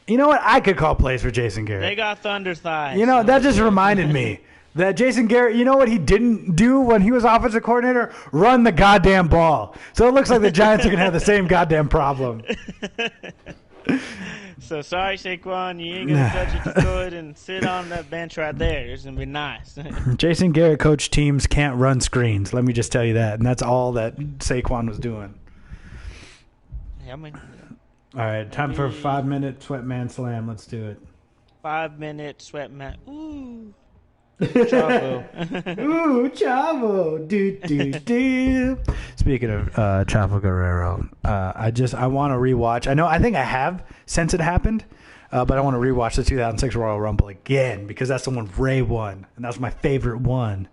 I could call plays for Jason Garrett. They got thunder thighs. That just reminded me. That Jason Garrett, you know what he didn't do when he was offensive coordinator? Run the goddamn ball. So it looks like the Giants are going to have the same goddamn problem. So sorry, Saquon. You ain't going to touch it. Just go ahead and sit on that bench right there. It's going to be nice. Jason Garrett coached teams can't run screens. Let me just tell you that. And that's all that Saquon was doing. Yeah, I mean. All right, time for a 5-minute Sweatman Slam. Let's do it. 5-minute Sweatman. Ooh. Chavo. Ooh, Chavo. Do. Speaking of Chavo Guerrero, I want to rewatch. I think I have since it happened, but I want to rewatch the 2006 Royal Rumble again because that's the one Ray won, and that's my favorite one.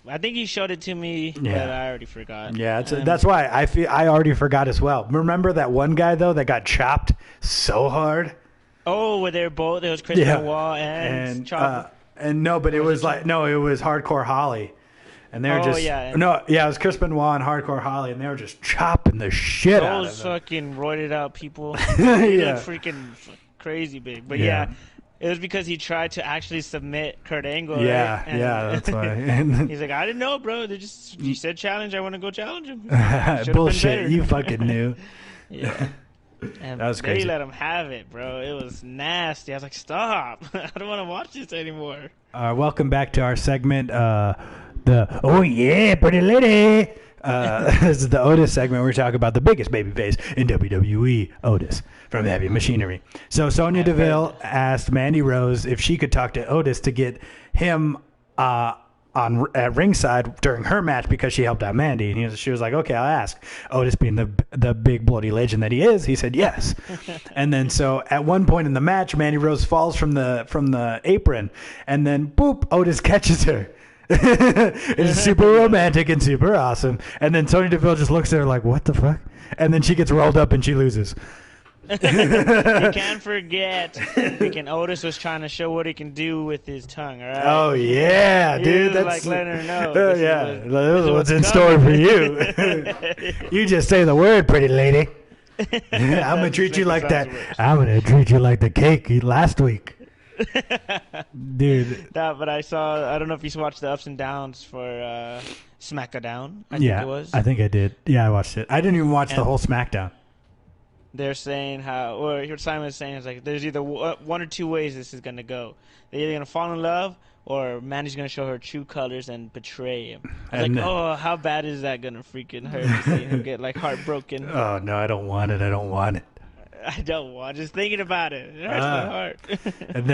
I think he showed it to me, but I already forgot. Yeah, that's why I already forgot as well. Remember that one guy though that got chopped so hard? Oh, where they're both. It was Chris Benoit and Chavo. But it was Hardcore Holly. And they were it was Chris Benoit and Hardcore Holly, and they were just chopping the shit out of them. Those fucking roided out people. They look freaking crazy big. But it was because he tried to actually submit Kurt Angle. Yeah, right? that's why. He's like, I didn't know, bro. He said challenge. I want to go challenge him. Bullshit. You fucking knew. Yeah. And that was crazy. They let him have it, bro. It was nasty. I was like, stop. I don't want to watch this anymore. Welcome back to our segment, oh yeah, pretty lady. This is the Otis segment. We're talking about the biggest babyface in WWE, Otis from Heavy Machinery. So Sonya Deville asked Mandy Rose if she could talk to Otis to get him at ringside during her match because she helped out Mandy, and she was like, "Okay, I'll ask." Otis, being the big bloody legend that he is, he said yes. And then so at one point in the match, Mandy Rose falls from the apron, and then boop, Otis catches her. It's super romantic and super awesome. And then Sonya Deville just looks at her like, "What the fuck?" And then she gets rolled up and she loses. You can't forget. Freaking Otis was trying to show what he can do with his tongue, all right? Oh, yeah, dude. That's That's like letting her know. this is what's in store for you. You just say the word, pretty lady. I'm going to treat you like that. I'm going to treat you like the cake last week. Dude. But I don't know if you watched the ups and downs for SmackDown. I think it was. I think I did. Yeah, I watched it. I didn't even watch the whole SmackDown. They're saying or Simon is saying, it's like there's either one or two ways this is going to go. They're either going to fall in love or Mandy's going to show her true colors and betray him. I was like, how bad is that going to freaking hurt to see him get like heartbroken? Oh, no, I don't want it. I don't want just thinking about it. It hurts my heart. and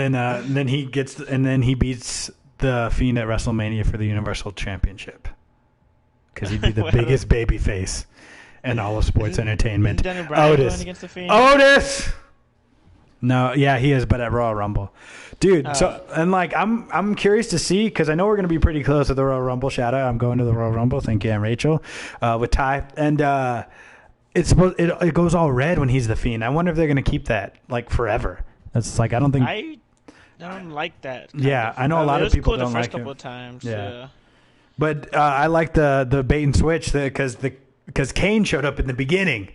then he beats the Fiend at WrestleMania for the Universal Championship. Because he'd be the biggest baby face in all of sports entertainment. Otis! No, yeah, he is, but at Royal Rumble. Dude, I'm curious to see, because I know we're going to be pretty close to the Royal Rumble. Shout out, I'm going to the Royal Rumble. Thank you, Aunt Rachel, with Ty. And it goes all red when he's the Fiend. I wonder if they're going to keep that, like, forever. That's like, I don't think... I don't like that. Yeah, I know a lot of people don't like it. It was cool the first couple of times. Yeah. But I like the bait and switch because Kane showed up in the beginning,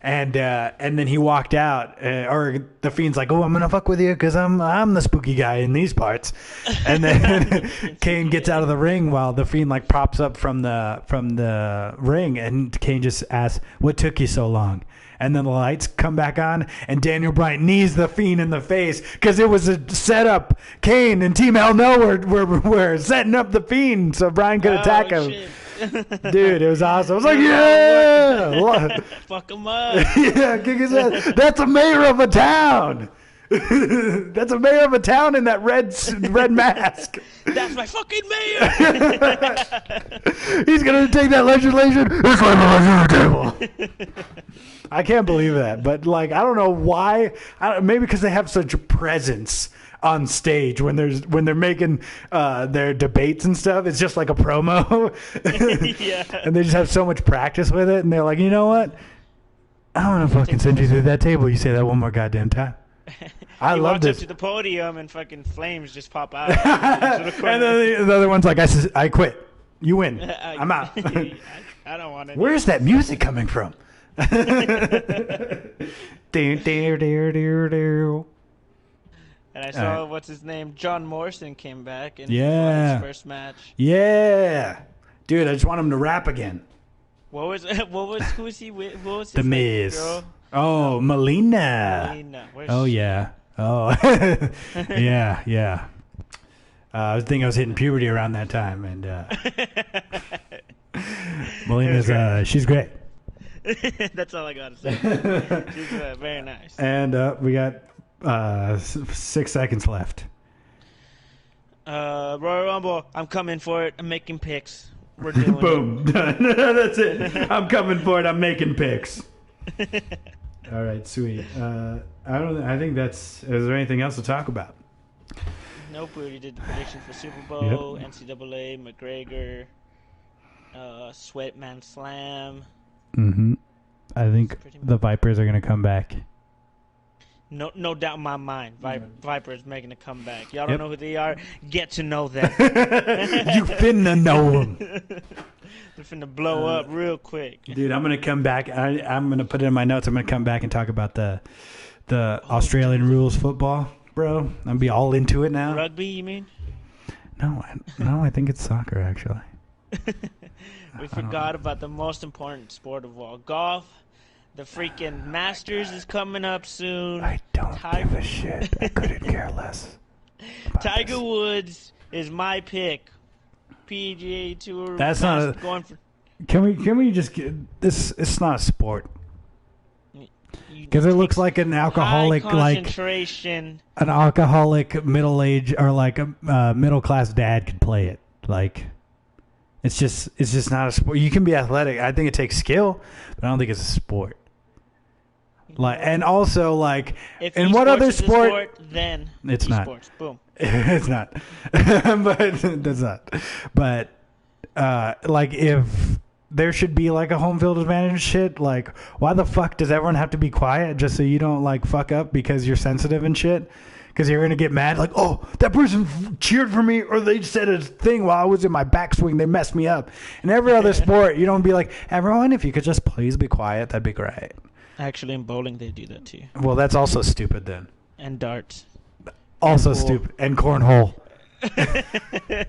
and then he walked out, or the Fiend's like, "Oh, I'm gonna fuck with you because I'm the spooky guy in these parts," and then Kane gets out of the ring while the Fiend like pops up from the ring, and Kane just asks, "What took you so long?" And then the lights come back on, and Daniel Bryan knees the Fiend in the face because it was a setup. Kane and Team Hell No were setting up the Fiend so Bryan could attack him. Shit. Dude, it was awesome. I was like, yeah! Fuck him up. Yeah, kick his ass. That's a mayor of a town. That's a mayor of a town in that red mask. That's my fucking mayor. He's going to take that legislation. It's like a table. I can't believe that. But, like, I don't know why. Maybe because they have such a presence on stage when they're making their debates and stuff. It's just like a promo. Yeah. And they just have so much practice with it. And they're like, you know what? I want to fucking send you through that table. You say that one more goddamn time. I love this. He walks up to the podium and fucking flames just pop out. And then the other one's like, I quit. You win. I'm out. I don't want it. Where's that music coming from? And I saw, what's his name? John Morrison came back in his first match. Yeah. Dude, I just want him to rap again. Who was he with? What was his The Miz. girl? Oh, Melina. Oh, yeah. Oh, yeah. I was thinking I was hitting puberty around that time, and Melina's, she's great. That's all I got to say. She's very nice. And we got 6 seconds left. Royal Rumble, I'm coming for it. I'm making picks. We're doing Boom. Done. That's it. I'm coming for it. I'm making picks. All right, sweet. I think that's... Is there anything else to talk about? Nope, we already did the prediction for Super Bowl, NCAA, McGregor, Sweatman Slam. Mm-hmm. I think the Vipers are going to come back. No doubt in my mind. Vipers making a comeback. Y'all don't know who they are? Get to know them. You finna know them. They're finna blow up real quick. Dude, I'm going to come back. I'm going to put it in my notes. I'm going to come back and talk about the Australian rules football, bro. I'm going to be all into it now. Rugby, you mean? No, I think it's soccer, actually. We forgot about the most important sport of all, golf. The freaking Masters is coming up soon. I don't give a shit. I couldn't care less. Tiger Woods is my pick. PGA Tour. That's not going for. Can we just get this? It's not a sport. Because it looks like an alcoholic, concentration. Like an alcoholic middle age or like a middle class dad could play it. Like. It's just not a sport. You can be athletic. I think it takes skill, but I don't think it's a sport. Like, and also like, if in what other sport? Then it's not. Boom. It's not. But that's not. But like if there should be like a home field advantage shit. Like, why the fuck does everyone have to be quiet just so you don't like fuck up because you're sensitive and shit? Because you're gonna get mad, like, oh, that person cheered for me, or they said a thing while I was in my backswing, they messed me up. In every other sport, you don't be like, everyone, if you could just please be quiet, that'd be great. Actually, in bowling, they do that too. Well, that's also stupid then. And darts. Also stupid. And cornhole. The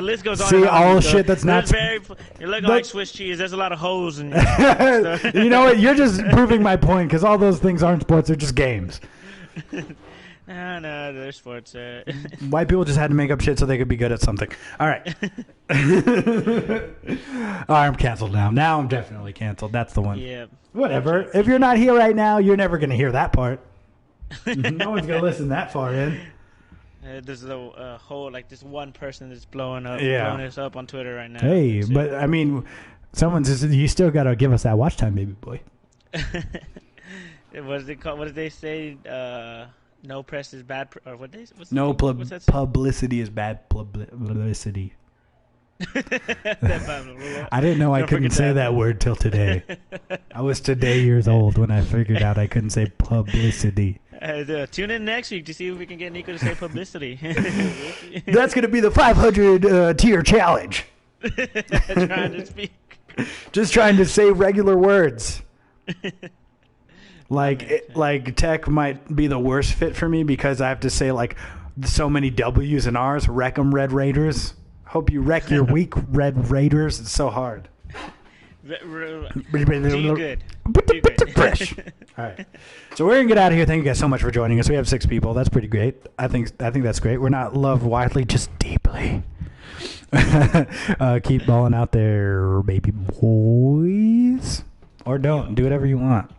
list goes on. See, and on. all shit that's not. You're looking like Swiss cheese. There's a lot of holes in You know what? You're just proving my point because all those things aren't sports; they're just games. No, they're sports. White people just had to make up shit so they could be good at something. All right. I'm canceled now. Now I'm definitely canceled. That's the one. Yeah. Whatever. If you're not here right now, you're never going to hear that part. No one's going to listen that far in. There's a whole, like, this one person that's blowing us up on Twitter right now. Hey, but I mean, you still got to give us that watch time, baby boy. What is it called? What did they say? No press is bad. Or publicity is bad publicity. I didn't know I couldn't say that word till today. I was today years old when I figured out I couldn't say publicity. Tune in next week to see if we can get Nico to say publicity. That's going to be the 500 tier challenge. Trying to speak. Just trying to say regular words. Like tech might be the worst fit for me because I have to say like so many W's and R's. Wreck 'em, Red Raiders. Hope you wreck your week, Red Raiders. It's so hard. Do good. Fresh. All right. So we're gonna get out of here. Thank you guys so much for joining us. We have 6 people. That's pretty great. I think that's great. We're not loved widely, just deeply. Keep balling out there, baby boys. Or don't. Do whatever you want.